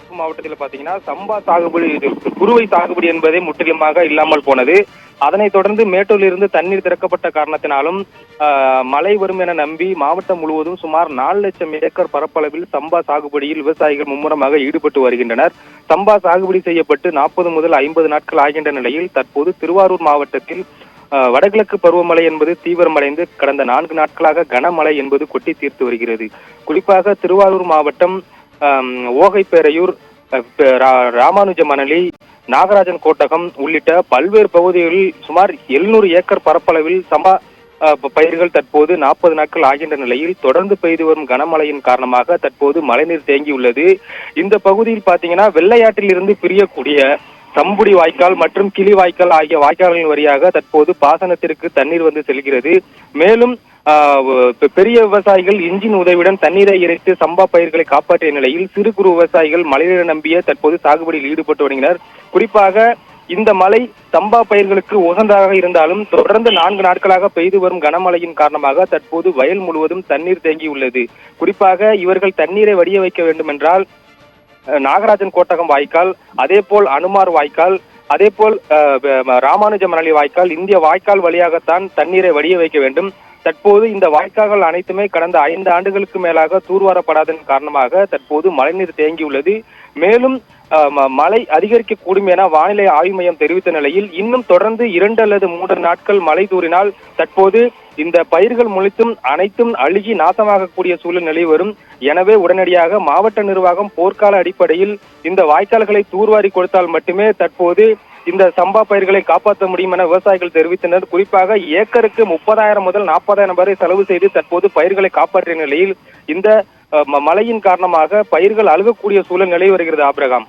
திருவாரூர் மாவட்டத்தில் பாத்தீங்கன்னா சம்பா சாகுபடி குறுவை சாகுபடி என்பதே முற்றிலுமாக இல்லாமல் போனது. அதனைத் தொடர்ந்து மேட்டூரிலிருந்து தண்ணீர் திறக்கப்பட்ட காரணத்தினாலும் மழை வரும் என நம்பி மாவட்டம் முழுவதும் சுமார் 4 லட்சம் ஏக்கர் பரப்பளவில் சம்பா சாகுபடியில் விவசாயிகள் மும்முரமாக ஈடுபட்டு வருகின்றனர். சம்பா சாகுபடி செய்யப்பட்டு 40 முதல் 50 நாட்கள் ஆகின்ற நிலையில் தற்போது திருவாரூர் மாவட்டத்தில் வடகிழக்கு பருவமழை என்பது தீவிரமடைந்து கடந்த 4 நாட்களாக கனமழை என்பது கொட்டி தீர்த்து வருகிறது. குறிப்பாக திருவாரூர் மாவட்டம் ஓகைப்பேரையூர், ராமானுஜ மணலி, நாகராஜன் கோட்டகம் உள்ளிட்ட பல்வேறு பகுதிகளில் சுமார் 700 ஏக்கர் பரப்பளவில் சம்பா பயிர்கள் தற்போது 40 நாட்கள் ஆகின்ற நிலையில் தொடர்ந்து பெய்து வரும் கனமழையின் காரணமாக தற்போது மழைநீர் தேங்கியுள்ளது. இந்த பகுதியில் பாத்தீங்கன்னா வெள்ளையாற்றில் இருந்து பிரியக்கூடிய சம்புடி வாய்க்கால் மற்றும் கிளி வாய்க்கால் ஆகிய வாய்க்கால்களின் வழியாக தற்போது பாசனத்திற்கு தண்ணீர் வந்து செல்கிறது. மேலும் பெரிய விவசாயிகள் இன்ஜின் உதவியுடன் தண்ணீரை இறைத்து சம்பா பயிர்களை காப்பாற்றிய நிலையில் சிறு குறு விவசாயிகள் மழைநீரை நம்பிய தற்போது சாகுபடியில் ஈடுபட்டு வருகின்றனர். குறிப்பாக இந்த மழை சம்பா பயிர்களுக்கு உகந்ததாக இருந்தாலும் தொடர்ந்து 4 நாட்களாக பெய்து வரும் கனமழையின் காரணமாக தற்போது வயல் முழுவதும் தண்ணீர் தேங்கியுள்ளது. குறிப்பாக இவர்கள் தண்ணீரை வடிய வைக்க வேண்டும் என்றால் நாகராஜன் கோட்டகம் வாய்க்கால், அதே போல் அனுமார் வாய்க்கால், அதே போல் ராமானுஜ மணலி வாய்க்கால், இந்திய வாய்க்கால் வழியாகத்தான் தண்ணீரை வடிய வைக்க வேண்டும். தற்போது இந்த வாய்க்கால்கள் அனைத்துமே கடந்த 5 ஆண்டுகளுக்கு மேலாக தூர்வாரப்படாதன் காரணமாக தற்போது மழைநீர் தேங்கியுள்ளது. மேலும் மழை அதிகரிக்கக்கூடும் என வானிலை ஆய்வு மையம் தெரிவித்த நிலையில் இன்னும் தொடர்ந்து 2 அல்லது 3 நாட்கள் மழை தூறினால் தற்போது இந்த பயிர்கள் முளைத்தும் அனைத்தும் அழுகி நாசமாகக்கூடிய சூழல் நிலை வரும். எனவே உடனடியாக மாவட்ட நிர்வாகம் போர்க்கால அடிப்படையில் இந்த வாய்க்கால்களை தூர்வாரி கொடுத்தால் மட்டுமே தற்போது இந்த சம்பா பயிர்களை காப்பாற்ற முடியும் என விவசாயிகள் தெரிவித்தனர். குறிப்பாக ஏக்கருக்கு 30,000 முதல் 40,000 வரை செலவு செய்து தற்போது பயிர்களை காப்பாற்றிய நிலையில் இந்த மழையின் காரணமாக பயிர்கள் அழுகக்கூடிய சூழல் நிலை வருகிறது. ஆபிரகாம்.